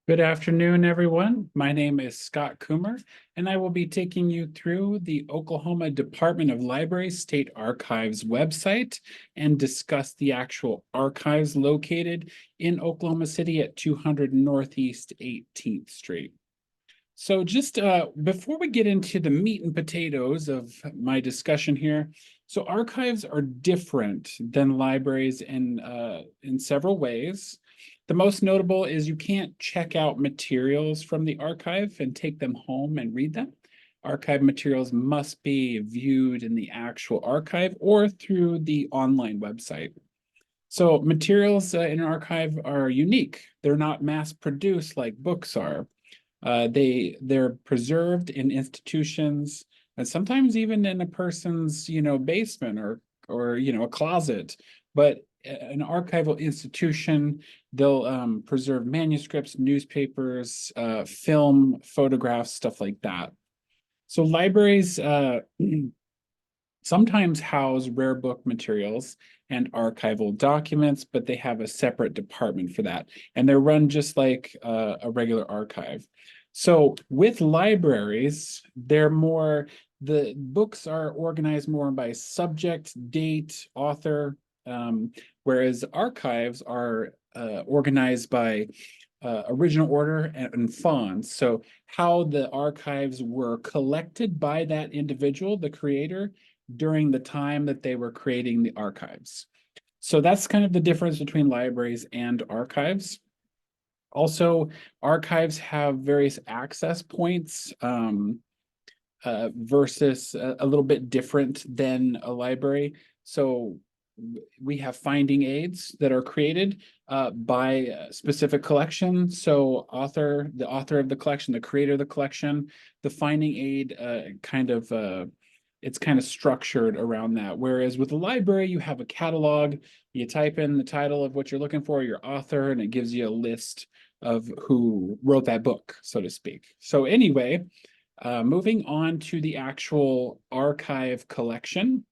Good afternoon, everyone. My name is Scott Coomer, and I will be taking you through the Oklahoma Department of Libraries State Archives website and discuss the actual archives located in Oklahoma City at 200 Northeast 18th Street. So just before we get into the meat and potatoes of my discussion here, so archives are different than libraries in several ways. The most notable is you can't check out materials from the archive and take them home and read them. Archive materials must be viewed in the actual archive or through the online website. So materials in an archive are unique. They're not mass produced like books are. They're preserved in institutions and sometimes even in a person's basement or a closet. But an archival institution, they'll preserve manuscripts, newspapers, film, photographs, stuff like that. So libraries sometimes house rare book materials and archival documents, but they have a separate department for that. And they're run just like a regular archive. So with libraries, the books are organized more by subject, date, author, whereas archives are organized by original order and fonts. So how the archives were collected by that individual, the creator, during the time that they were creating the archives. So that's kind of the difference between libraries and archives. Also, archives have various access points versus a little bit different than a library. So we have finding aids that are created by a specific collection. So the author of the collection, the creator of the collection, the finding aid it's kind of structured around that. Whereas with the library, you have a catalog, you type in the title of what you're looking for, your author, and it gives you a list of who wrote that book, so to speak. So anyway, moving on to the actual archive collection.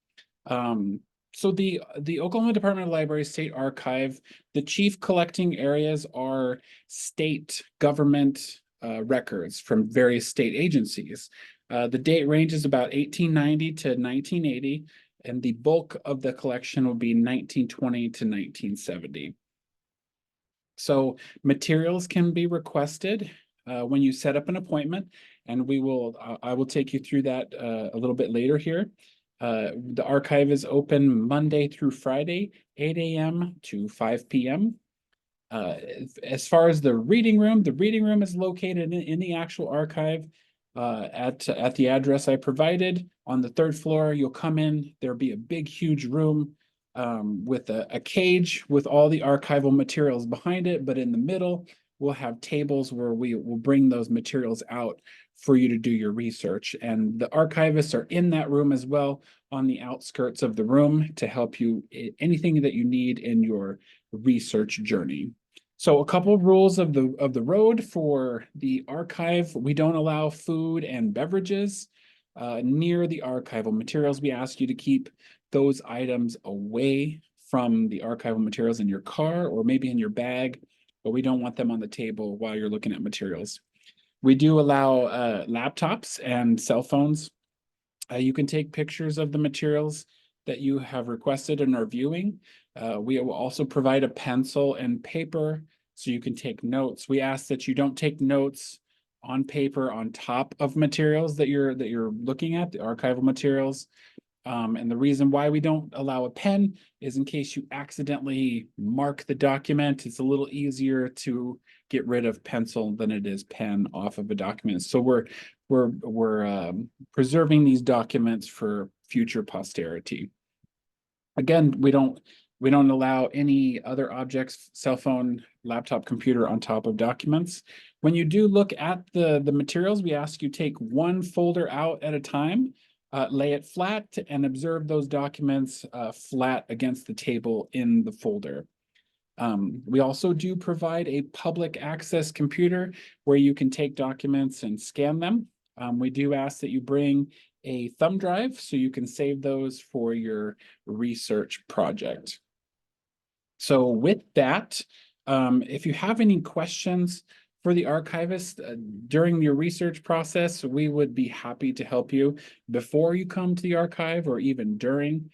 So the Oklahoma Department of Libraries State Archive, the chief collecting areas are state government records from various state agencies. The date range is about 1890 to 1980, and the bulk of the collection will be 1920 to 1970. So materials can be requested when you set up an appointment, and I will take you through that a little bit later here. The archive is open Monday through Friday, 8 a.m. to 5 p.m. As far as the reading room is located in the actual archive at the address I provided. On the third floor, you'll come in, there'll be a big, huge room with a cage with all the archival materials behind it, but in the middle, we'll have tables where we will bring those materials out for you to do your research. And the archivists are in that room as well on the outskirts of the room to help you anything that you need in your research journey. So a couple of rules of the road for the archive. We don't allow food and beverages near the archival materials. We ask you to keep those items away from the archival materials in your car or maybe in your bag, but we don't want them on the table while you're looking at materials. We do allow laptops and cell phones. You can take pictures of the materials that you have requested and are viewing. We will also provide a pencil and paper so you can take notes. We ask that you don't take notes on paper on top of materials that you're looking at, the archival materials. And the reason why we don't allow a pen is in case you accidentally mark the document. It's a little easier to get rid of pencil than it is pen off of a document. So we're preserving these documents for future posterity. Again, we don't allow any other objects, cell phone, laptop, computer on top of documents. When you do look at the materials, we ask you take one folder out at a time, lay it flat, and observe those documents flat against the table in the folder. We also do provide a public access computer where you can take documents and scan them. We do ask that you bring a thumb drive so you can save those for your research project. So with that, if you have any questions For the archivist, during your research process, we would be happy to help you before you come to the archive or even during,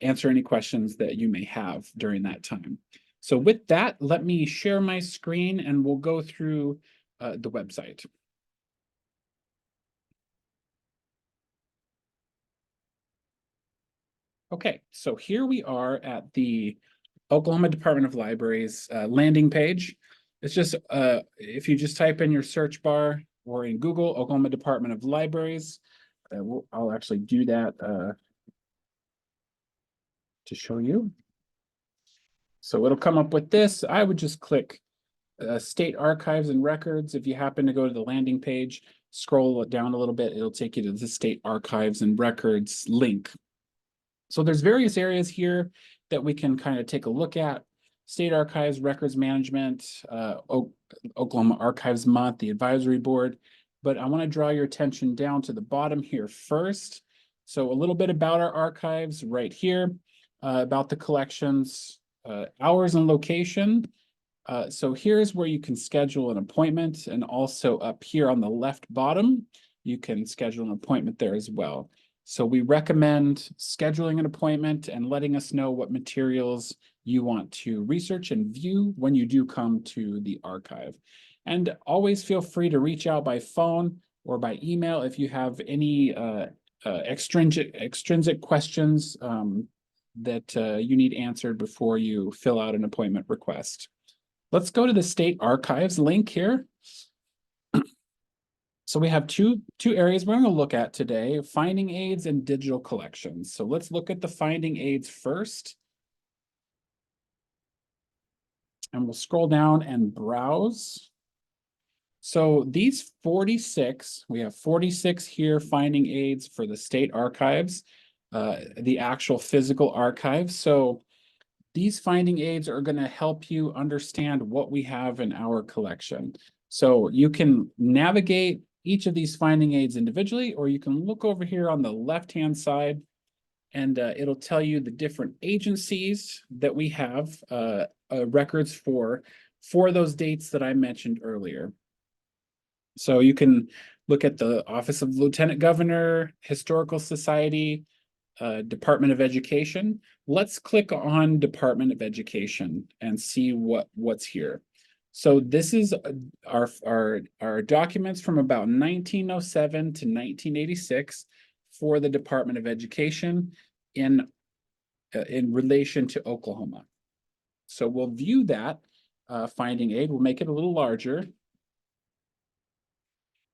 answer any questions that you may have during that time. So with that, let me share my screen and we'll go through the website. Okay, so here we are at the Oklahoma Department of Libraries landing page. It's just, if you just type in your search bar or in Google, Oklahoma Department of Libraries, I'll actually do that to show you. So it'll come up with this. I would just click State Archives and Records. If you happen to go to the landing page, scroll down a little bit, it'll take you to the State Archives and Records link. So there's various areas here that we can kind of take a look at. State Archives, Records Management, Oklahoma Archives Month, the Advisory Board. But I want to draw your attention down to the bottom here first. So a little bit about our archives right here, about the collections, hours and location. So here's where you can schedule an appointment, and also up here on the left bottom, you can schedule an appointment there as well. So we recommend scheduling an appointment and letting us know what materials you want to research and view when you do come to the archive. And always feel free to reach out by phone or by email if you have any extrinsic questions that you need answered before you fill out an appointment request. Let's go to the State Archives link here. So we have two areas we're going to look at today, finding aids and digital collections. So let's look at the finding aids first. And we'll scroll down and browse. So these 46, we have 46 here finding aids for the State Archives, the actual physical archive. So these finding aids are going to help you understand what we have in our collection. So you can navigate each of these finding aids individually, or you can look over here on the left-hand side and it'll tell you the different agencies that we have records for those dates that I mentioned earlier. So you can look at the Office of Lieutenant Governor, Historical Society, Department of Education. Let's click on Department of Education and see what's here. So this is our documents from about 1907 to 1986 for the Department of Education in relation to Oklahoma. So we'll view that finding aid. We'll make it a little larger.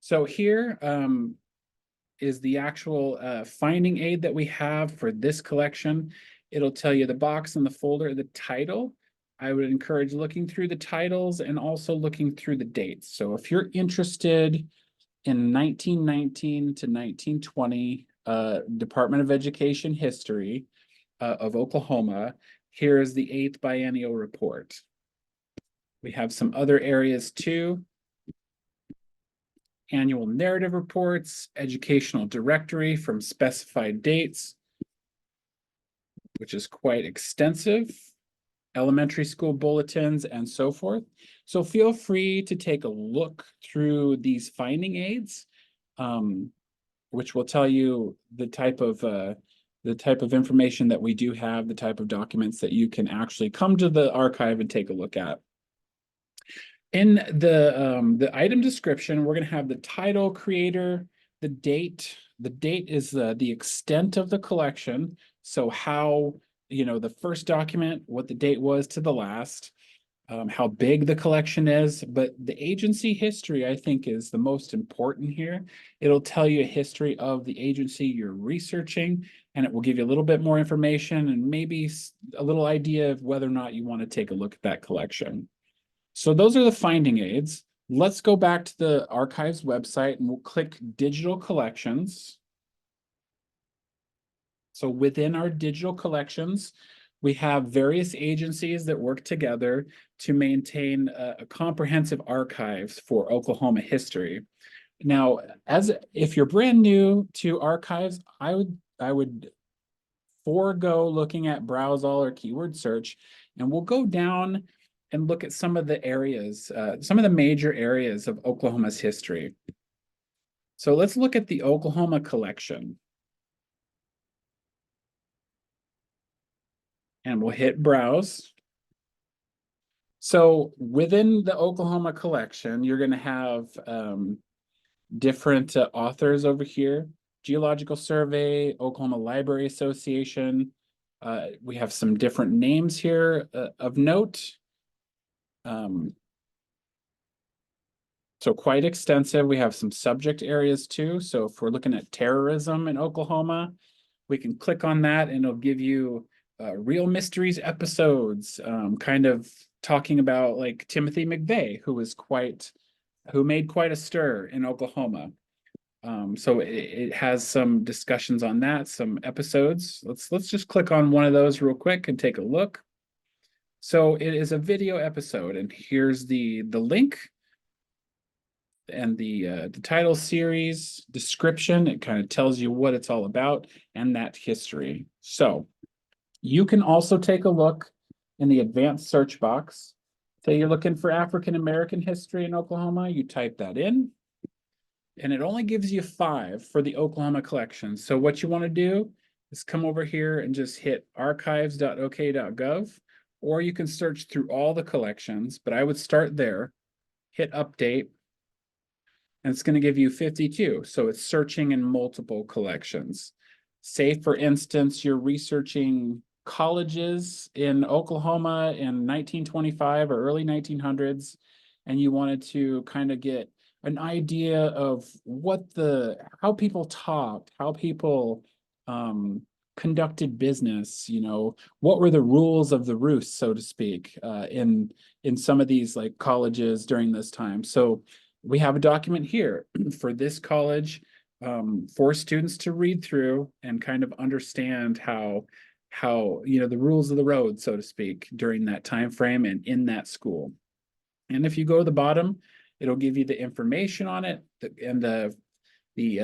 So here is the actual finding aid that we have for this collection. It'll tell you the box and the folder, the title. I would encourage looking through the titles and also looking through the dates. So if you're interested in 1919 to 1920 Department of Education history of Oklahoma, here is the 8th biennial report. We have some other areas too. Annual narrative reports, educational directory from specified dates, which is quite extensive, elementary school bulletins, and so forth. So feel free to take a look through these finding aids, which will tell you the type of information that we do have, the type of documents that you can actually come to the archive and take a look at. In the item description, we're going to have the title, creator, the date. The date is the extent of the collection. So how, the first document, what the date was to the last, how big the collection is. But the agency history, I think, is the most important here. It'll tell you a history of the agency you're researching, and it will give you a little bit more information and maybe a little idea of whether or not you want to take a look at that collection. So those are the finding aids. Let's go back to the archives website and we'll click digital collections. So within our digital collections, we have various agencies that work together to maintain a comprehensive archives for Oklahoma history. Now, if you're brand new to archives, I would forego looking at browse all or keyword search, and we'll go down and look at some of the areas, some of the major areas of Oklahoma's history. So let's look at the Oklahoma collection. And we'll hit browse. So within the Oklahoma collection, you're going to have different authors over here. Geological Survey, Oklahoma Library Association. We have some different names here of note. So quite extensive. We have some subject areas too. So if we're looking at terrorism in Oklahoma, we can click on that and it'll give you Real Mysteries episodes, kind of talking about like Timothy McVeigh, who made quite a stir in Oklahoma. So it has some discussions on that, some episodes. Let's just click on one of those real quick and take a look. So it is a video episode, and here's the link and the title, series description. It kind of tells you what it's all about and that history. So you can also take a look in the advanced search box. Say you're looking for African American history in Oklahoma, you type that in, and it only gives you 5 for the Oklahoma collection. So what you want to do is come over here and just hit archives.ok.gov, or you can search through all the collections, but I would start there, hit update, and it's going to give you 52. So it's searching in multiple collections. Say, for instance, you're researching colleges in Oklahoma in 1925 or early 1900s, and you wanted to kind of get an idea of how people talked, how people conducted business, what were the rules of the roost, so to speak, in some of these like colleges during this time. So we have a document here for this college, for students to read through and kind of understand how the rules of the road, so to speak, during that time frame and in that school. And if you go to the bottom, it'll give you the information on it and the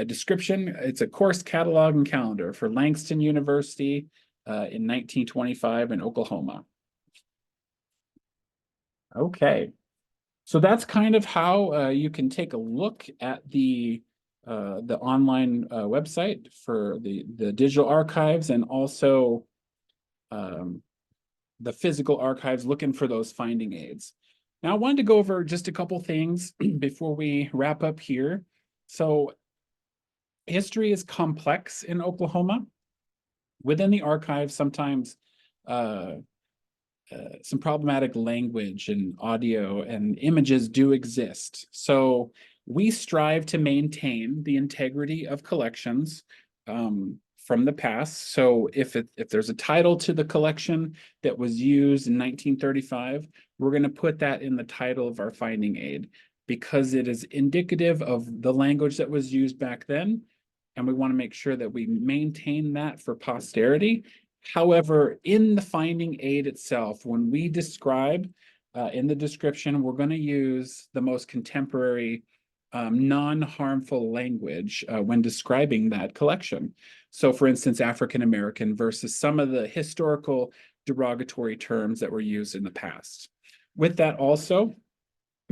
description. It's a course catalog and calendar for Langston University in 1925 in Oklahoma. Okay. So that's kind of how you can take a look at the online website for the digital archives, and also the physical archives, looking for those finding aids. Now, I wanted to go over just a couple things before we wrap up here. So history is complex in Oklahoma. Within the archives, sometimes some problematic language and audio and images do exist. So we strive to maintain the integrity of collections from the past. So if there's a title to the collection that was used in 1935, we're going to put that in the title of our finding aid because it is indicative of the language that was used back then. And we want to make sure that we maintain that for posterity. However, in the finding aid itself, when we describe in the description, we're going to use the most contemporary, non-harmful language when describing that collection. So for instance, African American versus some of the historical derogatory terms that were used in the past. With that also,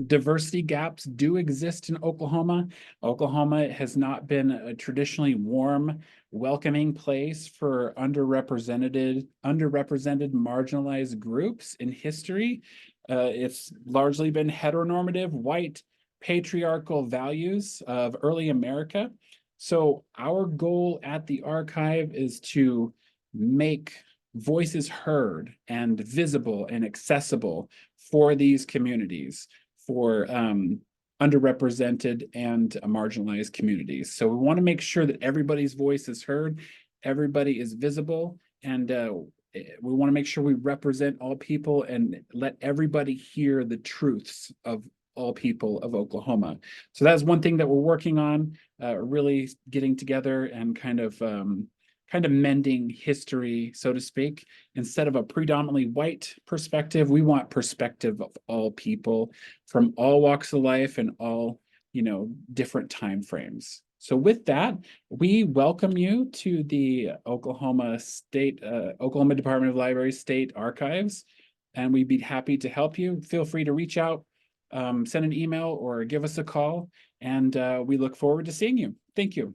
diversity gaps do exist in Oklahoma. Oklahoma has not been a traditionally warm, welcoming place for underrepresented, marginalized groups in history. It's largely been heteronormative, white, patriarchal values of early America. So our goal at the archive is to make voices heard and visible and accessible for these communities, for underrepresented and marginalized communities. So we want to make sure that everybody's voice is heard, everybody is visible, and we want to make sure we represent all people and let everybody hear the truths of all people of Oklahoma. So that's one thing that we're working on, really getting together and kind of mending history, so to speak. Instead of a predominantly white perspective, we want perspective of all people from all walks of life and all, different time frames. So with that, we welcome you to the Oklahoma Department of Library State Archives. and we'd be happy to help you. Feel free to reach out, send an email, or give us a call, and we look forward to seeing you. Thank you.